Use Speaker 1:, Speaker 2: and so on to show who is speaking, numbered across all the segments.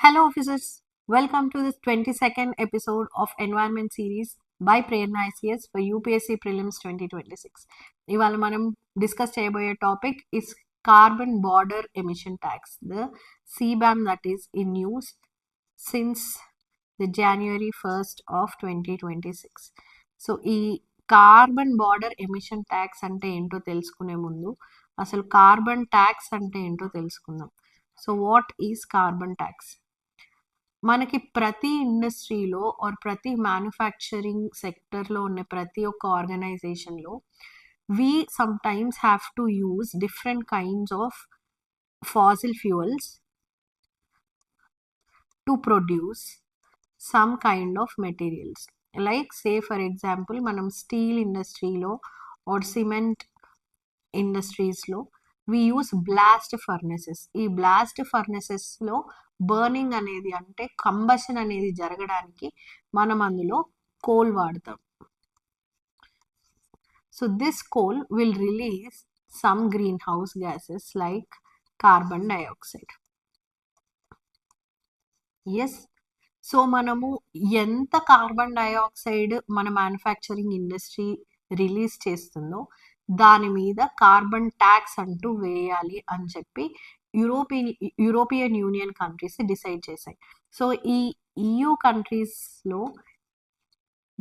Speaker 1: Hello, officers. Welcome to this 22nd episode of Environment Series by Prerna ICS for UPSC Prelims 2026. ఇవాళ మనం discuss చేయబోయే topic is carbon border emission tax, the CBAM that is in use since the January 1st of 2026. So ఈ carbon border emission tax అంటే ఏంటో తెలుసుకునే ముందు అసలు carbon tax అంటే ఏంటో తెలుసుకుందాం. So what is carbon tax? మనకి ప్రతి ఇండస్ట్రీలో ఆర్ ప్రతి మ్యానుఫ్యాక్చరింగ్ సెక్టర్లో ఉన్న ప్రతి ఒక్క ఆర్గనైజేషన్లో we sometimes have to use different kinds of fossil fuels to produce some kind of materials. Like say for example మనం స్టీల్ ఇండస్ట్రీలో ఆర్ సిమెంట్ ఇండస్ట్రీస్లో వి యూస్ బ్లాస్ట్ ఫర్నెసెస్. ఈ బ్లాస్ట్ ఫర్నెసెస్లో బర్నింగ్ అనేది అంటే కంబషన్ అనేది జరగడానికి మనం అందులో కోల్ వాడతాం. So this coal will release some greenhouse gases like carbon dioxide. Yes, so మనము ఎంత కార్బన్ డైఆక్సైడ్ మన మ్యానుఫ్యాక్చరింగ్ ఇండస్ట్రీ రిలీజ్ చేస్తుందో దాని మీద కార్బన్ ట్యాక్స్ అంటూ వేయాలి అని చెప్పి యూరోపియన్ యూనియన్ కంట్రీస్ డిసైడ్ చేశాయి. సో ఈ EU కంట్రీస్లో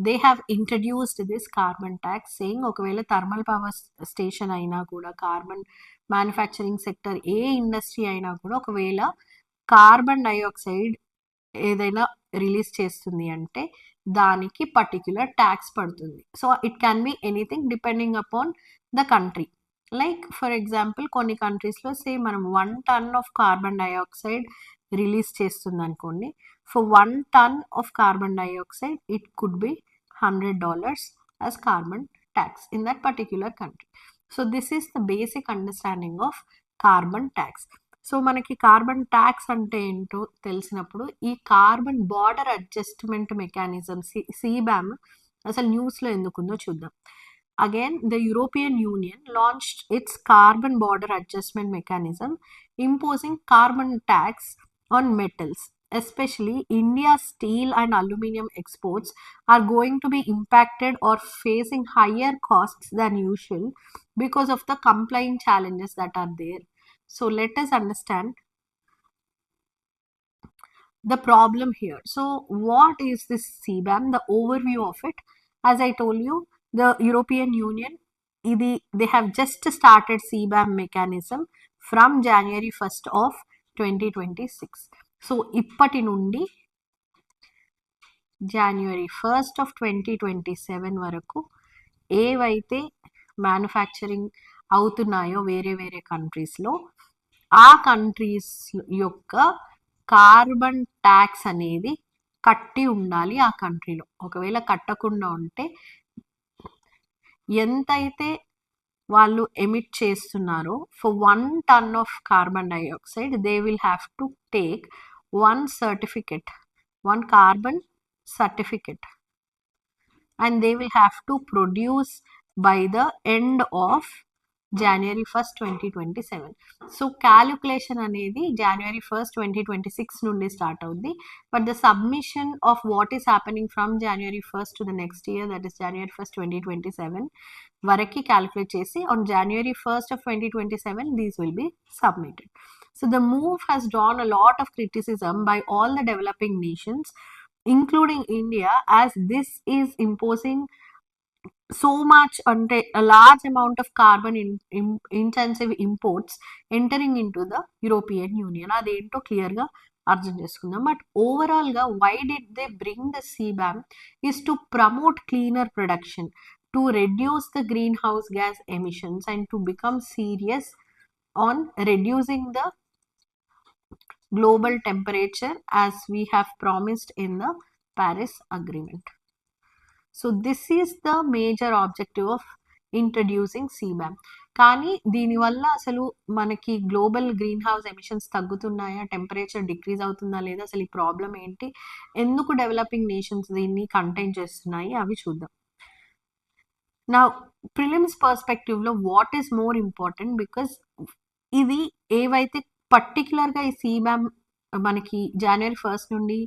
Speaker 1: they have introduced this carbon tax saying ఒకవేళ థర్మల్ పవర్ స్టేషన్ అయినా కూడా, కార్బన్ మ్యానుఫ్యాక్చరింగ్ సెక్టర్ ఏ ఇండస్ట్రీ అయినా కూడా ఒకవేళ కార్బన్ డైఆక్సైడ్ ఏదైనా రిలీజ్ చేస్తుంది అంటే దానికి పర్టిక్యులర్ ట్యాక్స్ పడుతుంది. So it can be anything depending upon the country. Like for example కొన్ని కంట్రీస్లో సే మనం 1 ton of carbon dioxide release చేస్తుంది అనుకోండి. For 1 ton of carbon dioxide it could be $100 as carbon tax in that particular country. So this is the basic understanding of carbon tax. So మనకి carbon tax అంటే ఏంటో తెలిసినప్పుడు ఈ carbon border adjustment mechanism CBAM అసలు న్యూస్లో ఎందుకుందో చూద్దాం. Again the European union launched it's carbon border adjustment mechanism imposing carbon tax on metals. Especially India's steel and aluminum exports are going to be impacted or facing higher costs than usual because of the compliance challenges that are there. So let us understand the problem here. So what is this CBAM? The overview of it, as I told you, the European Union, they have just started CBAM mechanism from January 1st of 2026. So ఇప్పటి నుండి January 1st of 2027 వరకు ఏవైతే manufacturing అవుతున్నాయో వేరే వేరే కంట్రీస్లో ఆ countries యొక్క కార్బన్ ట్యాక్స్ అనేది కట్టి ఉండాలి ఆ కంట్రీలో. ఒకవేళ కట్టకుండా ఉంటే ఎంతైతే వాళ్ళు ఎమిట్ చేస్తున్నారో for 1 ton of carbon dioxide they will have to take 1 certificate, 1 carbon certificate, and they will have to produce by the end of January 1st, 2027. So calculation అనేది January 1st, 2026 నుండి స్టార్ట్ అవుద్ది. But the submission of what is happening from January 1st to the next year, that is January 1st, 2027 వరకు calculate చేసి on January 1st of 2027 these will be submitted. So the move has drawn a lot of criticism by all the developing nations, including India, as this is imposing so much ante a large amount of carbon intensive imports entering into the European Union. అదేంటో క్లియర్గా అర్థం చేసుకుందాం. But ఓవరాల్గా why did they bring the CBAM is to promote cleaner production, to reduce the greenhouse gas emissions, and to become serious on reducing the global temperature as we have promised in the Paris Agreement. So this is the major objective of introducing CBAM. కానీ దీనివల్ల అసలు మనకి global greenhouse emissions తగ్గుతున్నాయా, temperature decrease అవుతుందా లేదా, అసలు ఈ problem ఏంటి, ఎందుకు డెవలపింగ్ నేషన్స్ దీన్ని కంటైన్ చేస్తున్నాయి అవి చూద్దాం. నా ప్రిలిమ్స్ పర్స్పెక్టివ్లో what is more important, because ఇది ఏవైతే పర్టికులర్గా ఈ CBAM మనకి January 1 నుండి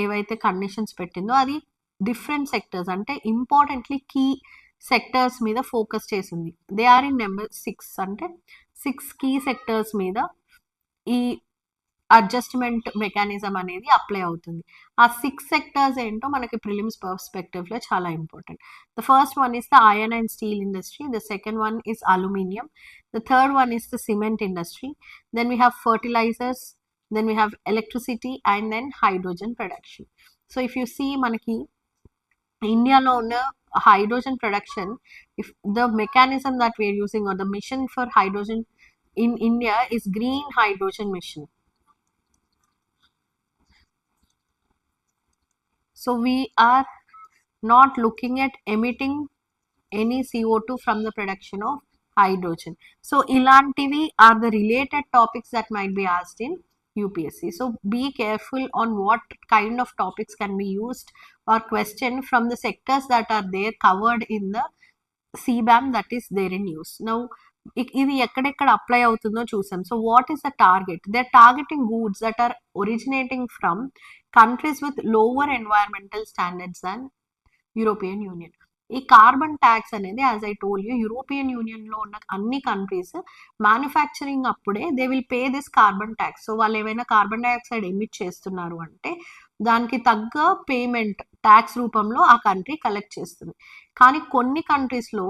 Speaker 1: ఏవైతే కండిషన్స్ పెట్టిందో అది డిఫరెంట్ సెక్టర్స్ అంటే ఇంపార్టెంట్లీ కీ సెక్టర్స్ మీద ఫోకస్ చేసింది. దే ఆర్ ఇన్ నెంబర్ 6 అంటే 6 కీ సెక్టర్స్ మీద ఈ అడ్జస్ట్మెంట్ మెకానిజం అనేది అప్లై అవుతుంది. ఆ 6 సెక్టర్స్ ఏంటో మనకి ప్రిలిమ్స్ పర్స్పెక్టివ్‌లో చాలా important. The first one is the iron and steel industry. The second one is aluminium. The third one is the cement industry. Then we have fertilizers. Then we have electricity and then hydrogen production. So if you see మనకి ఇండియాలో ఉన్న hydrogen production, if the mechanism that we are using or the mission for hydrogen in India is green hydrogen mission. So we are not looking at emitting any CO2 from the production of hydrogen. So ilantivi are the related topics that might be asked in UPSC. So be careful on what kind of topics can be used or questioned from the sectors that are there covered in the CBAM that is there in use. Now ఇది ఎక్కడెక్కడ apply అవుతుందో చూసాం. So what is the target? They are targeting goods that are originating from countries with lower environmental standards than European Union. ఈ carbon tax అనేది as I told you European యూనియన్లో ఉన్న అన్ని countries manufacturing అప్పుడే they will pay this carbon tax. So వాళ్ళు ఏమైనా carbon dioxide emit చేస్తున్నారు అంటే దానికి తగ్గ పేమెంట్ ట్యాక్స్ రూపంలో ఆ కంట్రీ కలెక్ట్ చేస్తుంది. కానీ కొన్ని కంట్రీస్లో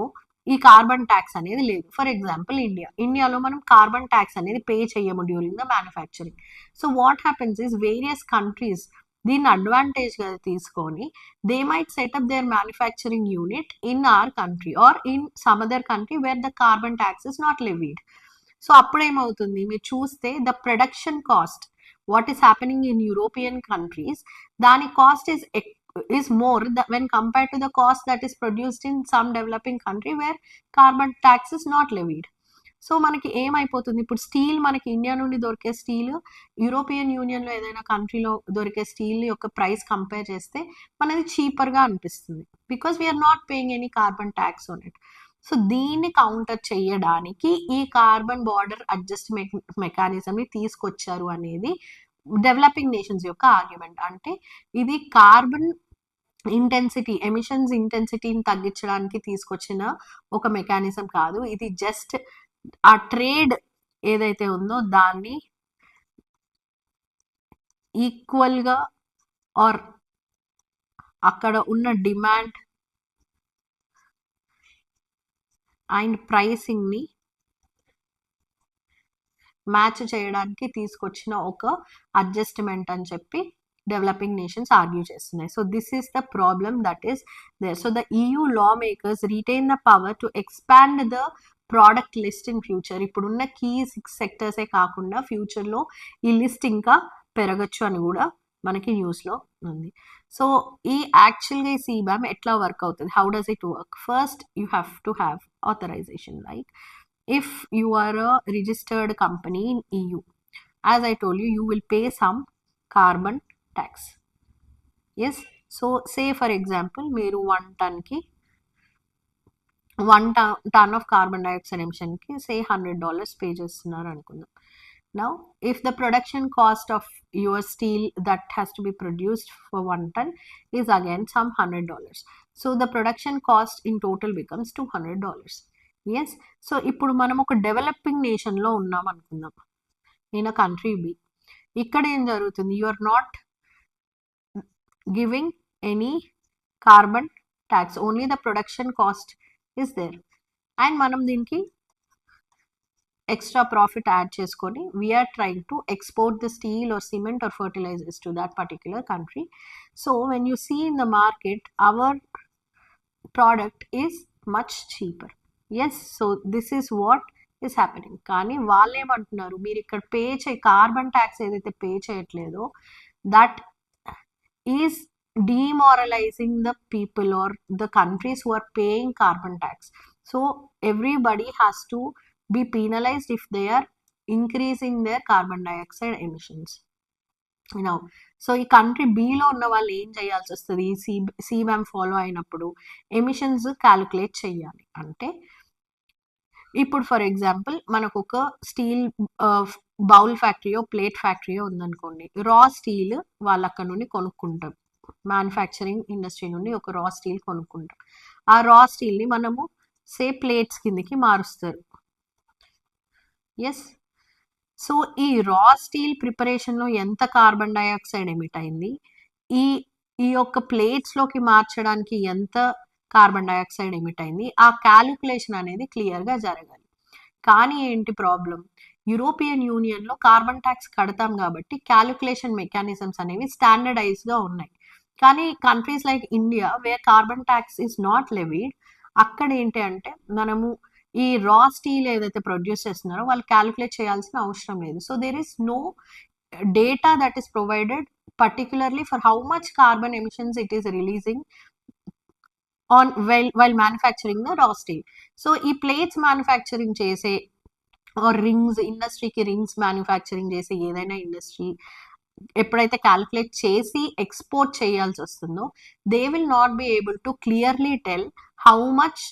Speaker 1: ఈ కార్బన్ ట్యాక్స్ అనేది లేదు. ఫర్ ఎగ్జాంపుల్ ఇండియాలో మనం కార్బన్ ట్యాక్స్ అనేది పే చేయము during the manufacturing. So what happens is various countries దీన్ని అడ్వాంటేజ్గా తీసుకొని they might set up their manufacturing unit in our country or in some other country where the carbon tax is not levied. So అప్పుడేమవుతుంది మీరు చూస్తే the production cost what is happening in European countries దాని cost is more when compared to the cost that is produced in some developing country where carbon tax is not levied. So మనకి ఏమైపోతుంది ఇప్పుడు steel మనకి India నుండి దొరికే steel European యూనియన్లో ఏదైనా కంట్రీలో దొరికే స్టీల్ యొక్క ప్రైస్ కంపేర్ చేస్తే మనది చీపర్గా అనిపిస్తుంది because we are not paying any carbon tax on it. So దీన్ని కౌంటర్ చేయడానికి ఈ కార్బన్ బార్డర్ అడ్జస్ట్మెంట్ మెకానిజంని తీసుకొచ్చారు అనేది డెవలపింగ్ నేషన్స్ యొక్క ఆర్గ్యుమెంట్. అంటే ఇది కార్బన్ ఇంటెన్సిటీ ఎమిషన్స్ ఇంటెన్సిటీని తగ్గించడానికి తీసుకొచ్చిన ఒక మెకానిజం కాదు. ఇది జస్ట్ ఆ ట్రేడ్ ఏదైతే ఉందో దాన్ని ఈక్వల్గా ఆర్ అక్కడ ఉన్న డిమాండ్ అండ్ ప్రైసింగ్ని మ్యాచ్ చేయడానికి తీసుకొచ్చిన ఒక అడ్జస్ట్మెంట్ అని చెప్పి డెవలపింగ్ నేషన్స్ ఆర్గ్యూ చేస్తున్నాయి. So this is the problem that is there. So the EU law makers retain the power to expand the product list in future. ఇప్పుడున్న key 6 సెక్టర్సే కాకుండా ఫ్యూచర్లో ఈ లిస్ట్ ఇంకా పెరగచ్చు అని కూడా మనకి న్యూస్లో ఉంది. సో ఈ యాక్చువల్గా ఈ CBAM ఎట్లా వర్క్ అవుతుంది? How does it work? First you have to have authorization. Like if you are a registered company in EU, as I told you, you will pay some carbon tax. Yes, so say for example మీరు 1 ton కి 1 ton of carbon dioxide emission కి say $100 pay చేస్తున్నారు అనుకుందాం. Now if the production cost of your steel that has to be produced for 1 ton is again some $100, so the production cost in total becomes $200. Yes. So ఇప్పుడు మనం ఒక developing నేషన్లో ఉన్నాం అనుకుందాం, in a country B. ఇక్కడ ఏం జరుగుతుంది? You are not giving any carbon tax, only the production cost is there. And మనం దీనికి ఎక్స్ట్రా ప్రాఫిట్ యాడ్ చేసుకొని we are trying to export the steel or cement or fertilizers to that particular country. So when you see in the market our product is much cheaper. Yes, so this is what is happening. కానీ వాళ్ళు ఏమంటున్నారు, మీరు ఇక్కడ pay carbon tax ఏదైతే pay చేయట్లేదో that is డీమారలైజింగ్ the people or the countries who are paying carbon tax. So everybody has to be penalized if they are increasing their carbon dioxide emissions. Now, so ఈ country below ఉన్న వాళ్ళు ఏం చేయాల్సి వస్తుంది? ఈ CBAM follow అయినప్పుడు emissions calculate చేయాలి. అంటే ఇప్పుడు ఫర్ ఎగ్జాంపుల్ మనకు ఒక స్టీల్ బౌల్ ఫ్యాక్టరీయో ప్లేట్ ఫ్యాక్టరీయో ఉందనుకోండి, రా స్టీల్ వాళ్ళు అక్కడ నుండి కొనుక్కుంటాం, మ్యానుఫ్యాక్చరింగ్ ఇండస్ట్రీ నుండి ఒక రా స్టీల్ కొనుక్కుంటాం. ఆ రా స్టీల్ని మనము ప్లేట్స్ కిందకి మారుస్తారు. ఎస్. సో ఈ రా స్టీల్ ప్రిపరేషన్లో ఎంత కార్బన్ డైఆక్సైడ్ ఎమిట్ అయింది, ఈ ఈ యొక్క ప్లేట్స్లోకి మార్చడానికి ఎంత కార్బన్ డైఆక్సైడ్ ఎమిట్ అయింది, ఆ క్యాలిక్యులేషన్ అనేది క్లియర్గా జరగాలి. కానీ ఏంటి ప్రాబ్లం, యూరోపియన్ యూనియన్లో కార్బన్ ట్యాక్స్ కడతాం కాబట్టి క్యాలిక్యులేషన్ మెకానిజమ్స్ అనేవి స్టాండర్డైజ్గా ఉన్నాయి. కానీ countries like India where carbon tax is not levied, అక్కడ ఏంటి అంటే మనము ఈ రా స్టీల్ ఏదైతే ప్రొడ్యూస్ చేస్తున్నారో వాళ్ళు క్యాలిక్యులేట్ చేయాల్సిన అవసరం లేదు. So there is no data that is provided particularly for how much carbon emissions it is releasing on while manufacturing the raw steel. So ఈ ప్లేట్స్ మ్యానుఫ్యాక్చరింగ్ చేసే ఆర్ రింగ్స్ ఇండస్ట్రీకి, rings manufacturing చేసే ఏదైనా industry ఎప్పుడైతే calculate చేసి export చేయాల్సి వస్తుందో, they will not be able to clearly tell how much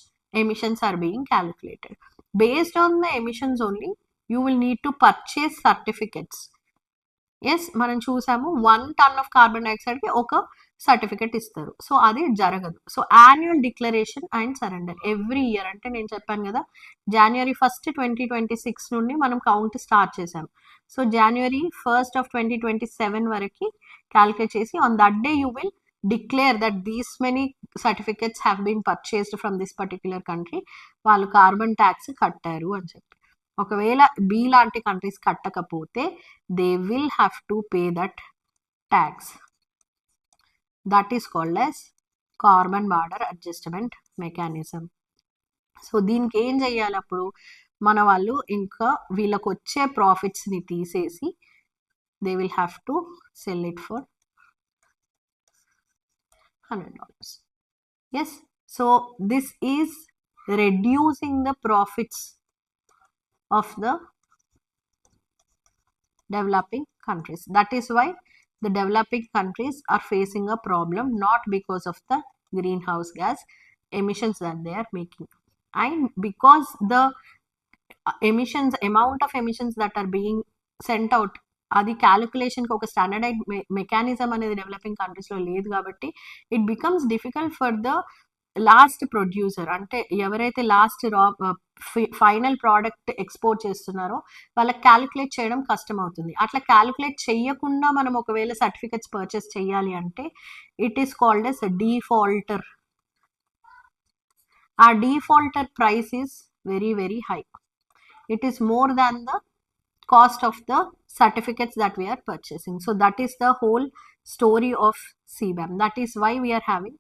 Speaker 1: emissions are being calculated. Based on the emissions only you will need to purchase certificates. Yes, మనం చూసాము 1 ton of carbon డైఆక్సైడ్కి ఒక certificate ఇస్తారు. So అది జరగదు. So annual declaration and surrender every year, అంటే నేను చెప్పాను కదా January 1st 2026 నుండి మనం కౌంట్ స్టార్ట్ చేసాం. సో January 1st of 2027 వరకు క్యాలిక్యులేట్ చేసి on that day you will declare that these many certificates have been purchased from this particular country, వాళ్ళు కార్బన్ ట్యాక్స్ కట్టారు అని చెప్పి. ఒకవేళ బి లాంటి కంట్రీస్ కట్టకపోతే they will have to pay that tax. That is called as carbon border adjustment mechanism. So దీనికి ఏం చెయ్యాలి అప్పుడు, మన వాళ్ళు ఇంకా వీళ్ళకి వచ్చే ప్రాఫిట్స్ని తీసేసి they will have to sell it for $100. Yes. So this is reducing the profits of the developing countries. That is why the developing countries are facing a problem, not because of the greenhouse gas emissions that they are making, and because the emissions, amount of emissions that are being sent out, అది క్యాలిక్యులేషన్కి ఒక standardise mechanism అనేది developing కంట్రీస్లో లేదు కాబట్టి it becomes difficult for the last producer, అంటే ఎవరైతే last final product export చేస్తున్నారో వాళ్ళకి క్యాలిక్యులేట్ చేయడం కష్టం అవుతుంది. అట్లా క్యాలిక్యులేట్ చేయకుండా మనం ఒకవేళ సర్టిఫికెట్స్ పర్చేస్ చేయాలి అంటే it is called as defaulter. ఆ defaulter price is very very high. It is more than the cost of the certificates that we are purchasing. So that is the whole story of CBAM. That is why we are having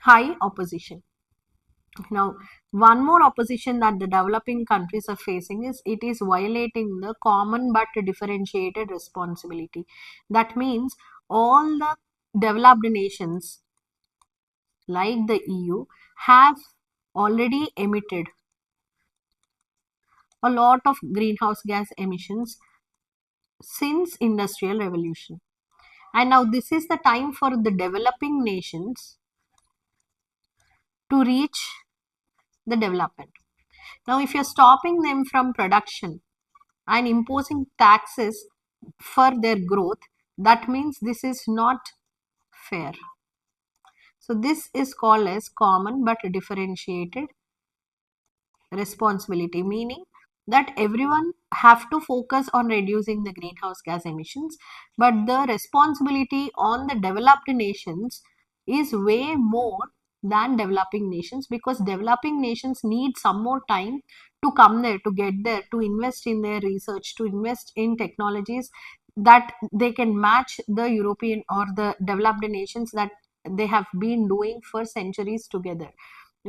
Speaker 1: high opposition. Now one more opposition that the developing countries are facing is it is violating the common but differentiated responsibility. That means all the developed nations like the EU have already emitted a lot of greenhouse gas emissions since industrial revolution, and now this is the time for the developing nations to reach the development. Now if you're stopping them from production and imposing taxes for their growth, that means this is not fair. So this is called as common but differentiated responsibility, meaning that everyone have to focus on reducing the greenhouse gas emissions, but the responsibility on the developed nations is way more than developing nations, because developing nations need some more time to come there, to get there, to invest in their research, to invest in technologies that they can match the European or the developed nations that they have been doing for centuries together.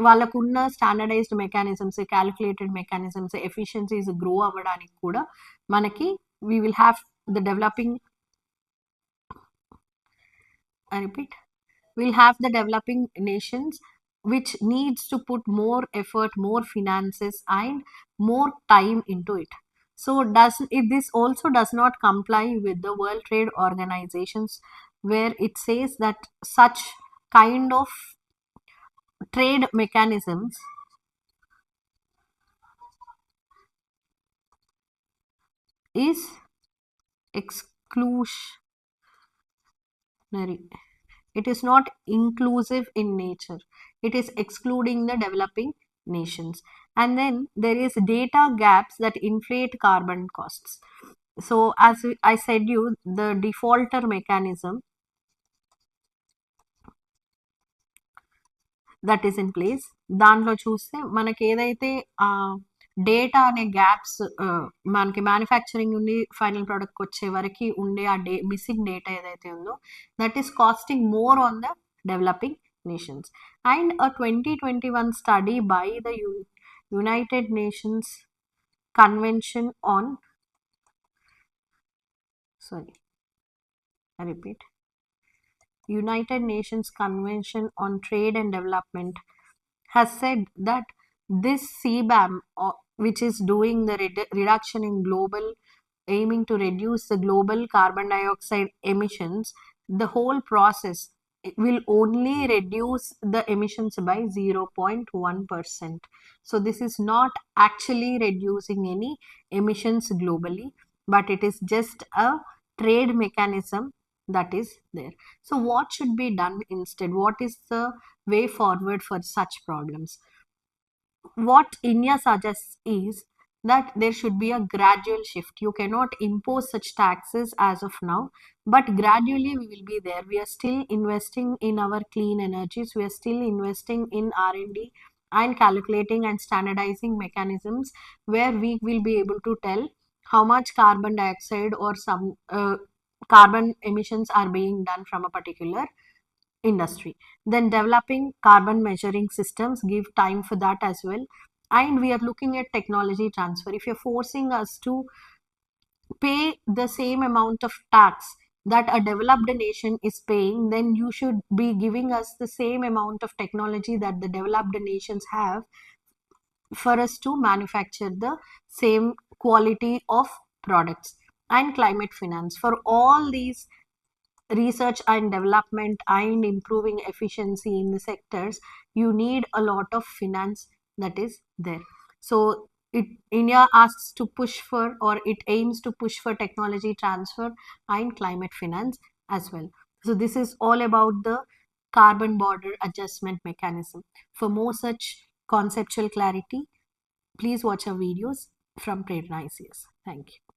Speaker 1: వాళ్ళకున్న standardized mechanisms, calculated mechanisms, efficiencies grow అవ్వడానికి కూడా మనకి we will have the developing, I repeat, we'll have the developing nations which needs to put more effort, more finances and more time into it. So this also does not comply with the World Trade Organizations, where it says that such kind of trade mechanisms is exclusionary. It is not inclusive in nature. It is excluding the developing nations. And then there is data gaps that inflate carbon costs. So as I said you, the defaulter mechanism that is in place. దాంట్లో చూస్తే మనకి ఏదైతే data అనే gaps మనకి manufacturing నుండి final ప్రోడక్ట్కి వచ్చే వరకు ఉండే ఆ మిస్సింగ్ డేటా ఏదైతే ఉందో that is costing more on the developing nations. And a 2021 study by the United nations convention on sorry I repeat, United Nations Convention on Trade and Development has said that this CBAM, which is doing the reduction in global, aiming to reduce the global carbon dioxide emissions, the whole process it will only reduce the emissions by 0.1%. So this is not actually reducing any emissions globally, but it is just a trade mechanism that is there. So what should be done instead? What is the way forward for such problems? What India suggests is that there should be a gradual shift. You cannot impose such taxes as of now, but gradually we will be there. We are still investing in our clean energies. We are still investing in R&D and calculating and standardizing mechanisms where we will be able to tell how much carbon dioxide or some carbon emissions are being done from a particular industry. Then developing carbon measuring systems give time for that as well. And we are looking at technology transfer. If you're forcing us to pay the same amount of tax that a developed nation is paying, then you should be giving us the same amount of technology that the developed nations have for us to manufacture the same quality of products. And climate finance. For all these research and development and improving efficiency in the sectors, you need a lot of finance that is there. So India asks to push for, or it aims to push for, technology transfer and climate finance as well. So this is all about the carbon border adjustment mechanism. For more such conceptual clarity, please watch our videos from Prerna ICS. Thank you.